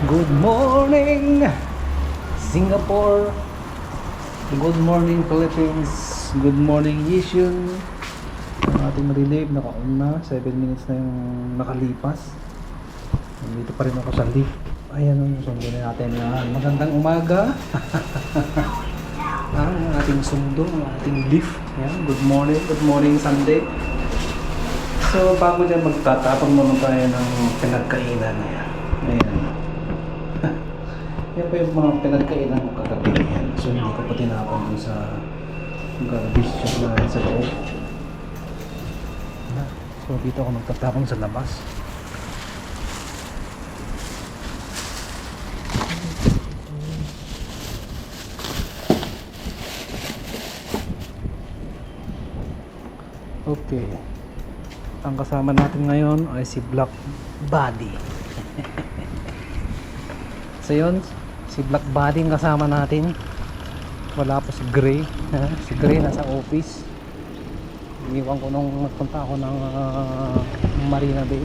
Good morning Singapore, good morning Philippines, good morning Yishun. Ang ating relief naka-on na, 7 minutes na yung nakalipas. Nandito pa rin ako sa lift. Ayan ang sundo na natin. Magandang umaga. Ang ating sundo, ang ating lift. Ayan, good morning Sunday. So bago dyan magtatapang naman tayo ng pinagkainan. Ayan. Yan pa yung mga pinagkainan ko kagabi. Yan. So hindi ko pa tinapon dun sa garbage na sa loob. So dito ako magtatapon sa labas. Okay. Ang kasama natin ngayon ay si Black Body. So yun, si Black Body ang kasama natin. Wala pa si Gray. Si Gray nasa office. Iniwan ko nung nagpunta ako ng Marina Bay.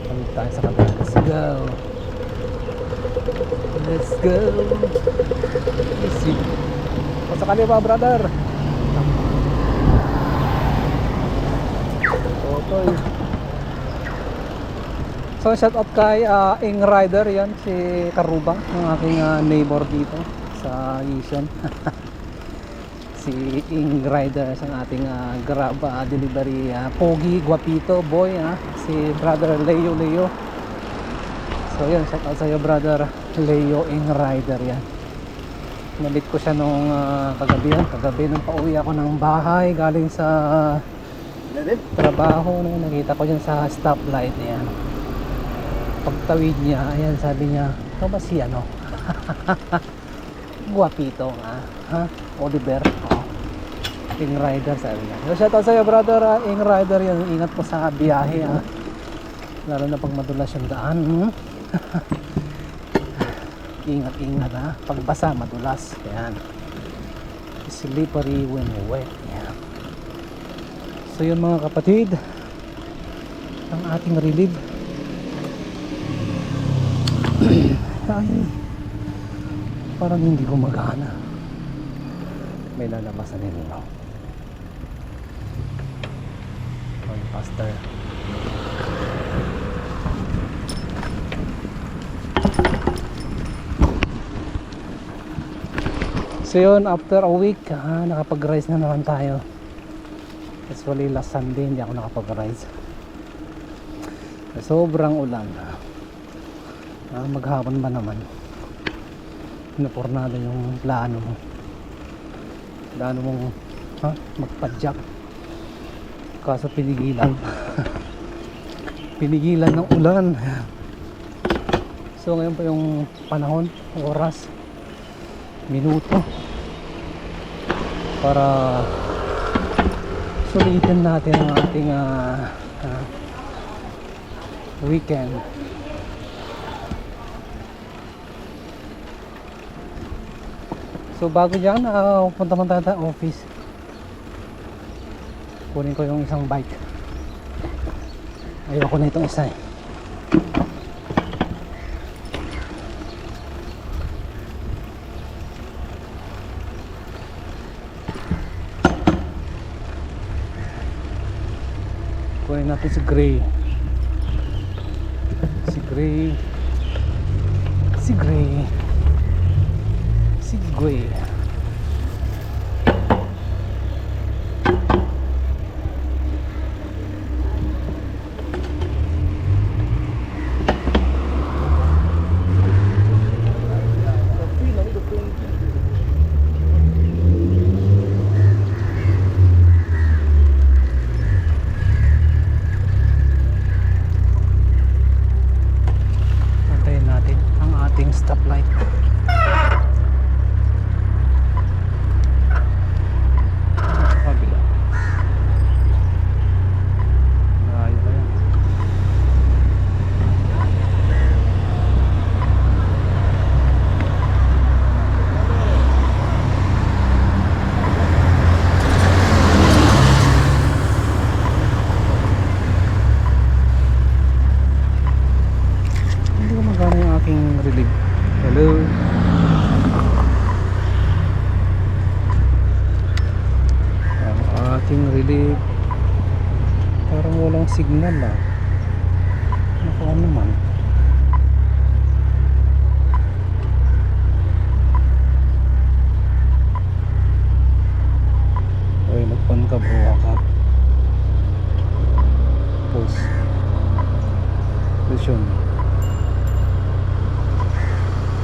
Kami tayo sa kanila. Let's go. Let's go. Let's see. Pasa kanila brother. So shout out kay Ing Rider, yan si Karubang, ang aking neighbor dito sa Yishun. Si Ing Rider sa ating Grab delivery pogi, guapito boy, si brother Leo. So yan, shout out sa iyo brother Leo Ing Rider yan. Nalit ko siya nung kagabi nung pauwi ako ng bahay galing sa trabaho, nakita ko dyan sa stoplight yan. Pagtawid niya, ayan, sabi niya, ito ba si ano? Guapito Oliver. Ing Rider, sabi niya. So shout out sa'yo brother Ing Rider yan. Ingat po sa biyahe lalo na pag madulas yung daan. Ingat pagbasa madulas, yan. Slippery when wet, yan. So yun mga kapatid, ang ating relief. Ay, parang hindi gumagana. May lalabasan nila, no? Faster. So yun, after a week nakapag-rise na naman tayo. Actually last Sunday hindi ako nakapag-rise. Sobrang ulan. Maghapon ba naman, napornado yung plano mong magpadyak, kaso pinigilan ng ulan. So ngayon pa yung panahon, oras, minuto para sulitin natin ang ating weekend. So bago dyan, punta man tayo sa office. Kunin ko yung isang bike. Ayoko na itong isa eh. Kunin natin si Gray. Si Gray. Antayin natin ang ating stoplight. walang signal ah. Naku, ano man. Ay, nagpan ka bro ka. Pulse. Presyon.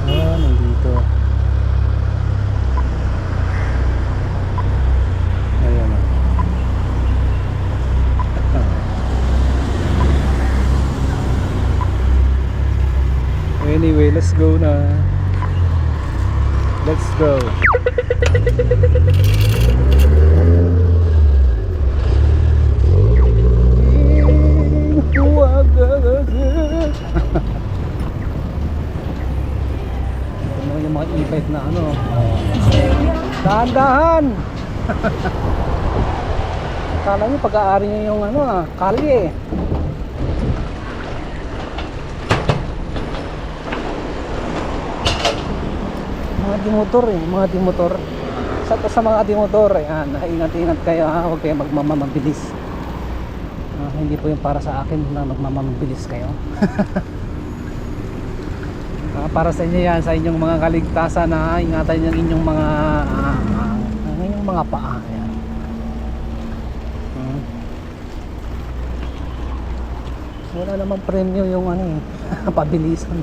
Ah, nandito. Ayan ah. Anyway, let's go na. Let's go. Ito yung mga e-bike na ano. Dahan-dahan. Kala nyo pag-aari nyo yung ano ah, kalye. Mga dimotor eh, mga dimotor. Sa mga dimotor eh, ingat-ingat kayo ha, huwag kayo magmamabilis. Hindi po yung para sa akin na magmamabilis kayo. Para sa inyo yan, sa inyong mga kaligtasan na ingatan yung inyong mga paa. Ayan. Wala namang premyo yung ano eh, pabilisan.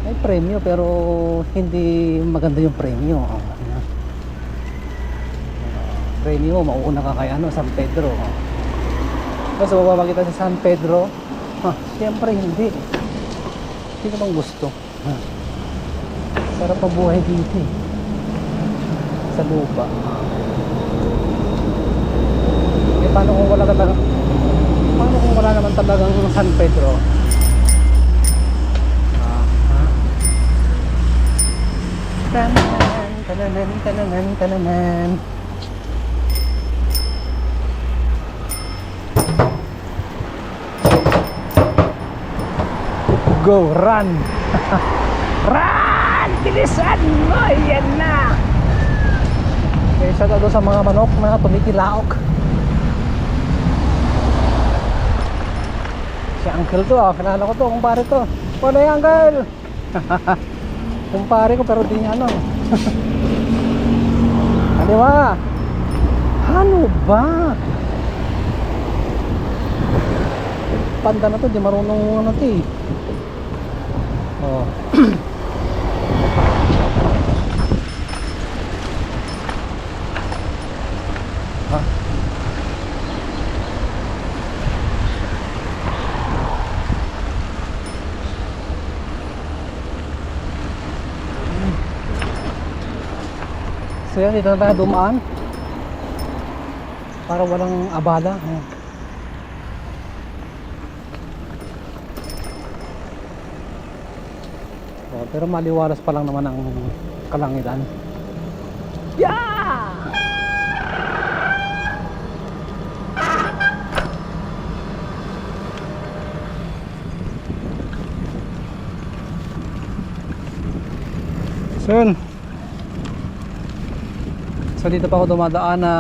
May premyo pero hindi maganda yung premyo. Premyo, mauuna ka kay ano, San Pedro. Kasi bababa kita sa San Pedro, siyempre hindi. Hindi naman gusto. Sarap ang buhay dito eh. Sa lupa. Eh paano kung wala naman talagang San Pedro? Tananan. Go, run! Run! Bilisan mo! Yan na! Okay, shout out sa mga manok na tumikilaok. Si uncle to kilala ko to, kumpare to. Wala yung uncle! Kumpare ko pero di niya ano. Ano ba? Ano ba? Panda na to, di marunong ano to eh. Oh. So yan, dito na tayo dumaan para walang abala. Pero maliwalas pa lang naman ang kalangitan. Yeah! So dito pa ako dumadaan na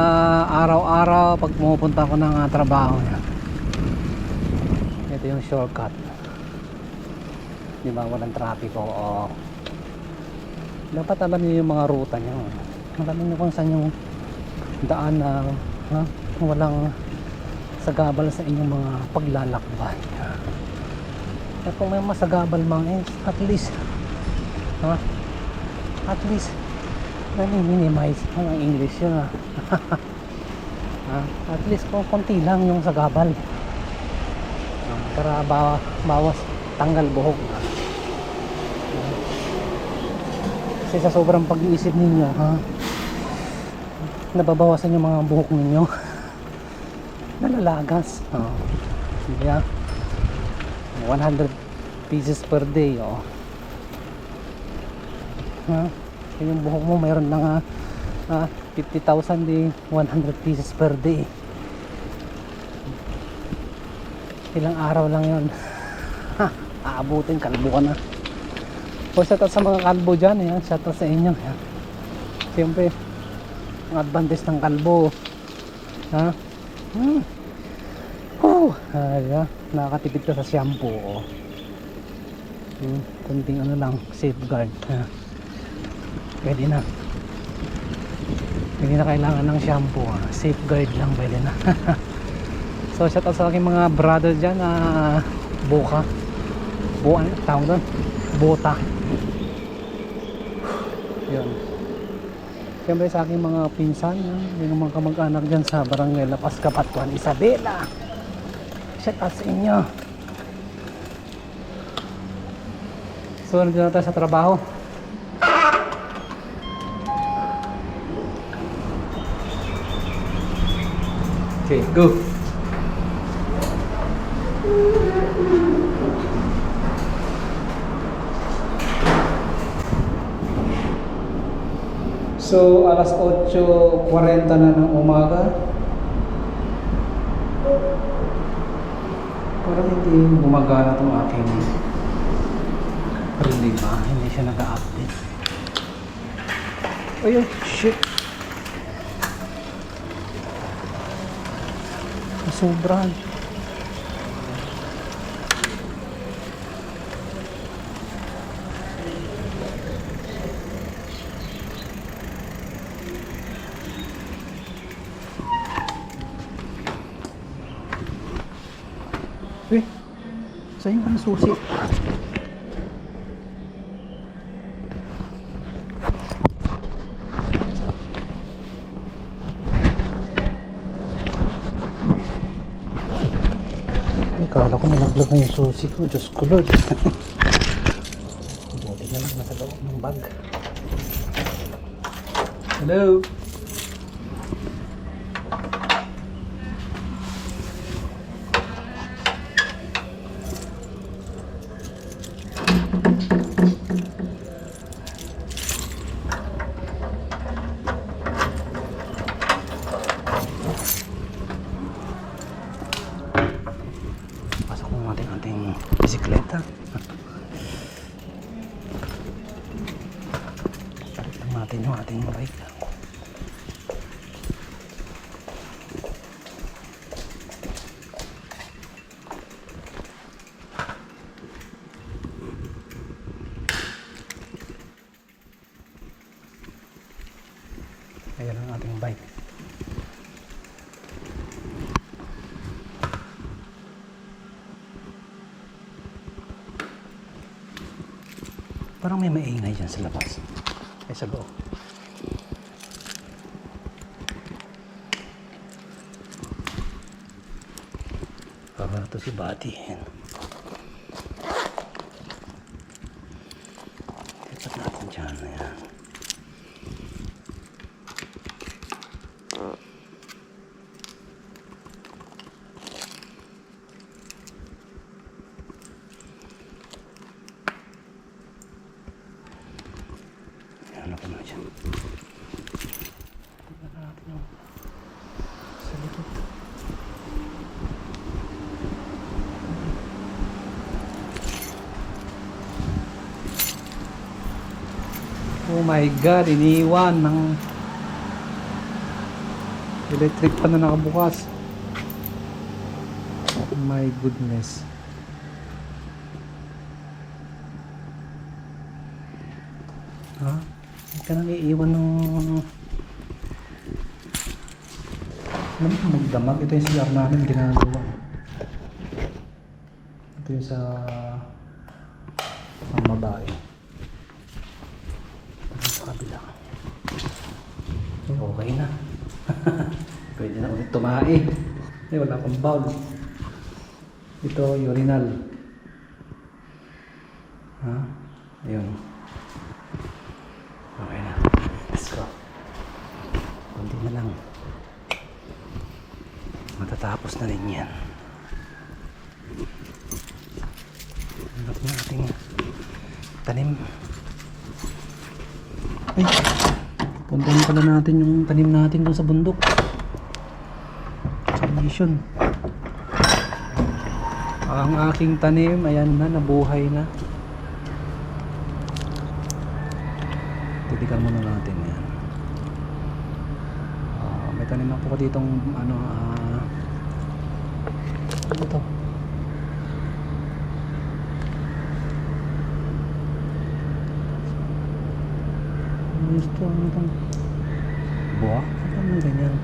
araw-araw pag pumupunta ako ng trabaho. Ito yung shortcut. Di ba walang trapiko? O dapat alam niyo yung mga ruta niyo. Alam niyo kung saan yung daan na walang sagabal sa inyong mga paglalakbay. At kung may masagabal mga at least nani-minimize ang English yun at least kung konti lang yung sagabal para bawas tanggal buhok. Kasi sa sobrang pag-iisip ninyo nababawasan yung mga buhok ninyo. Nalalagas. Yeah. 100 pieces per day. Yung buhok mo mayroon lang 50,000 di 100 pieces per day. Ilang araw lang yun. Aabutin, kalbo ka na. O shout out sa mga kalbo dyan, shout out sa inyo. Siyempre ang advantage ng kalbo Ay, nakakatipid ka sa shampoo. Oh. Kunting ano lang, safeguard. Pwede na. Hindi na kailangan ng shampoo. Safeguard lang, pwede na. So shout out sa aking mga brother dyan na buwan, tawag doon, bota. Yun. Siyempre sa aking mga pinsan, yung mga kamag-anak dyan sa Barangay Lapas Kapatuan, Isabela. Shout out sa inyo. So nandito na tayo sa trabaho. Okay, go. So, alas 8:40 na ng umaga. Parang hindi gumagana itong aking relay ba? Hindi siya nag-update. Ay, shit. Sobrang. Saan yung susi? Kala ko nalaglag na yung susi ko. Diyos ko Lord. Buti na lang nasa loob ng bag. Hello? Ating bisikleta. Palit lang natin yung ating bike. Ayan ang ating bike. Parang may maingay dyan sa labas. Ay, sa loob. Parang ito si Buddy. Lipat natin dyan. Ayan. Ano pa na dyan? Tignan natin yung sa likod. Oh my God, iniwan ng electric pa na nakabukas. Oh my goodness. Ha? Ka nang iiwan ng magdamag. Ito yung CR namin ginagawa. Ito yung sa ang babae. Ito sa kabila. Okay na. Pwede na ulit tumae. Wala pang bowl. Ito urinal. Ha? Ayun. Okay na. Let's go. Kunti na lang. Matatapos na rin yan. Hanap na ating tanim. Ay! Puntahan pala natin yung tanim natin doon sa bundok. Sa mission. Ang aking tanim, ayan na, nabuhay na. Titikan muna natin yan. May tanim ako ditong ano, ito. Gusto ano itong buwa? Ano ganyan?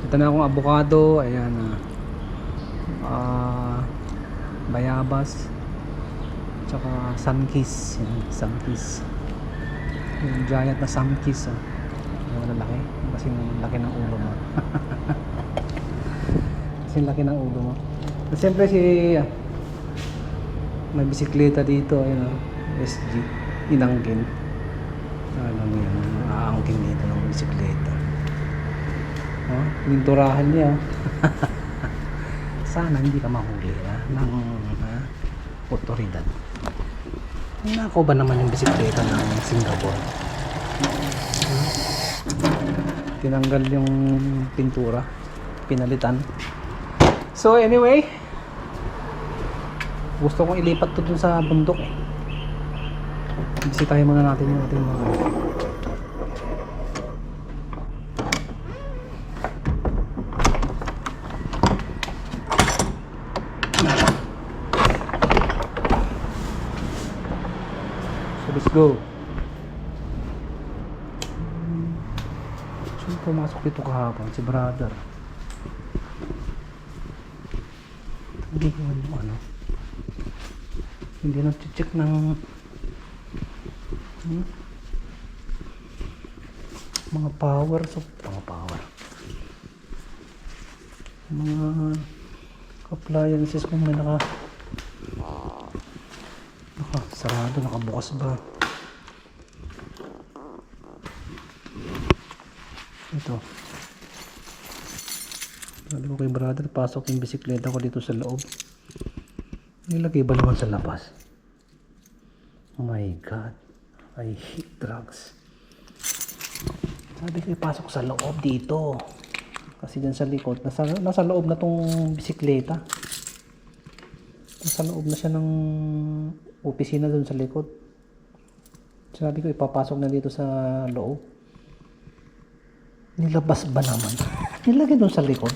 Ito na akong avocado. Ayan bayabas tsaka sunkiss. Yan, sunkiss. Yung giant na sunkiss. Yung lalaki. Kasi laki ng ulo mo. Kasi laki ng ulo mo. At siyempre may bisikleta dito, ayun SG, inangkin. Alam mo yan, aangkin dito ng bisikleta. Pinturahan niya. Sana hindi ka mahuli ng otoridad. Nako ba naman yung bisikleta ng Singapore? Tinanggal yung pintura, pinalitan. So anyway, gusto kong ilipat to dun sa bundok. Bisitahin muna natin yung ating mga so let's go. Sino pumasok dito kahapon? Si brother. Hindi ko hindi nag-check ng mga power, mga appliances kung may sarado, nakabukas ba ito. Sabi ko kay brother, pasok yung bisikleta ko dito sa loob. Nilagay ba naman sa labas? Oh my god, I hate drugs. Sabi ko ipasok sa loob dito. Kasi dyan sa likod, nasa loob na tong bisikleta. Nasa loob na siya ng opisina dun sa likod. Sabi ko ipapasok na dito sa loob. Nilabas ba naman? Nilagay dun sa likod.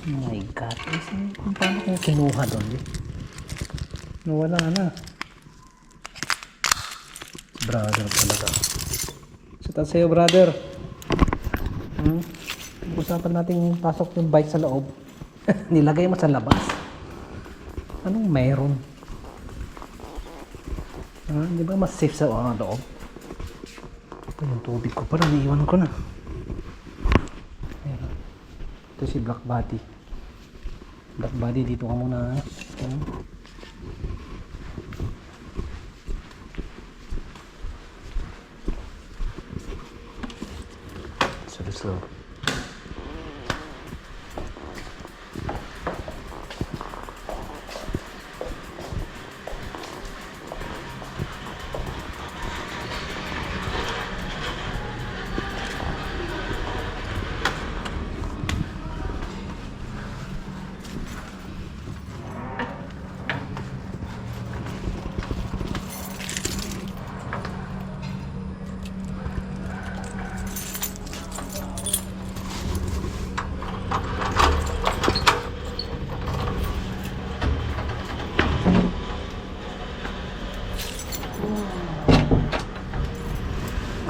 Oh my god, kung paano kung kinuha doon nawala na. Brother talaga. So that's sa'yo brother. Usapan natin pasok yung bike sa loob. Nilagay mo sa labas. Anong meron? Di ba mas safe sa loob? Yung tubig ko pala, naiwan ko na. Ayan. Ito si Black Body. Black Body, dito ka muna. Slow.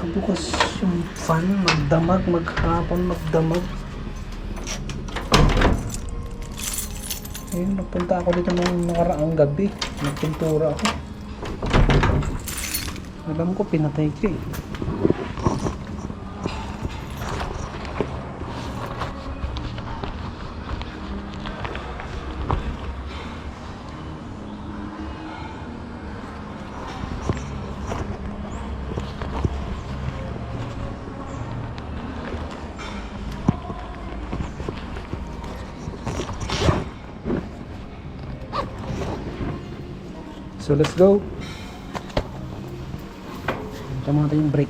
Bukas yung fan, magdamag, maghapon magdamag. Ayun, nagpunta ako dito nung nakaraang gabi. Nagpintura ako. Alam ko, pinatay ko eh. So let's go. Tama natin yung brake.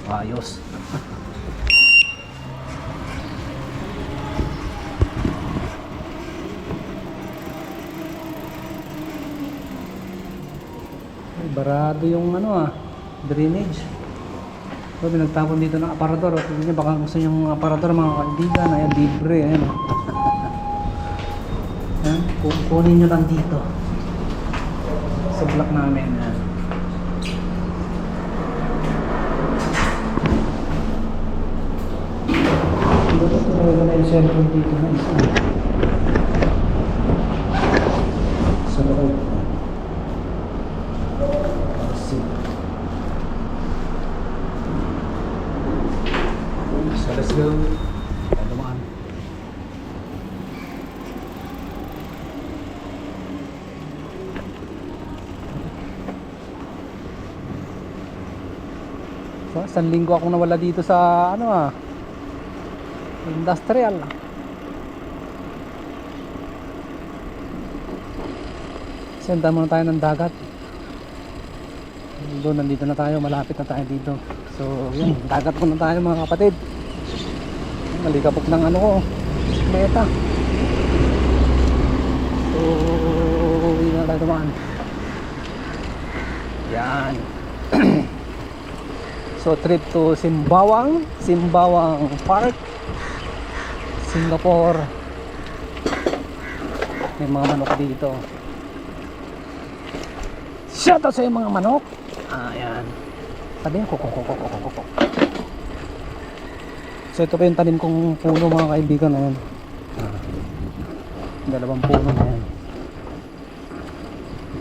Ayos. Ay, barado yung drainage. So, pinagtapon dito ng aparador. Tignan nyo, baka gusto nyo ng aparador mga kaibigan. Ayan, libre. Ayan. Ayan, kukunin nyo lang dito. Sa block namin. Ayan. Wala na yung cellphone dito na isa. Sa loob. So let's go. Dumaan. So, isang linggo akong nawala dito sa industrial. Senda muna tayo ng dagat. Doon, nandito na tayo, malapit na tayo dito. So yun, dagat muna tayo mga kapatid. Malikapok ng meta. So yun na tayo dumaan. Yan. So trip to Simbawang Park, Singapore. May mga manok dito. Shout out sa mga manok. Ayan. Sabihin ko. So ito pa yung tanim kong puno mga kaibigan. Ayan. Dalawang puno na yan.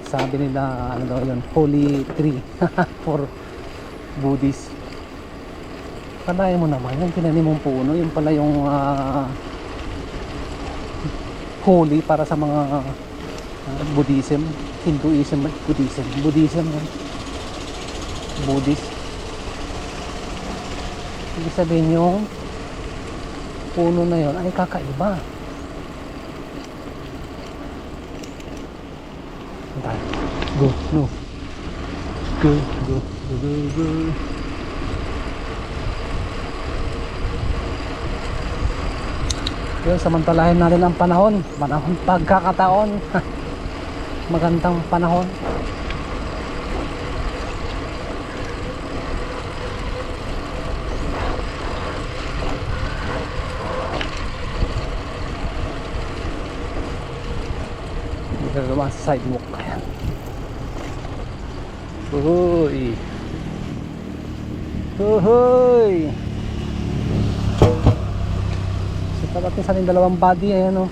Sabi nila daw yun, holy tree for Buddhist. Kanayan mo naman yung tinanim mong puno, yung pala yung holy para sa mga Buddhism, Hinduism, Buddhism, Buddhist. Ibig sabihin yung puno na yon ay kakaiba. Go. Yun, samantalahin natin ang panahon pagkakataon. Magandang panahon. Dito naman sa sidewalk. Ayan. Uhoy. So tapat sa dalawang body. Ayan o.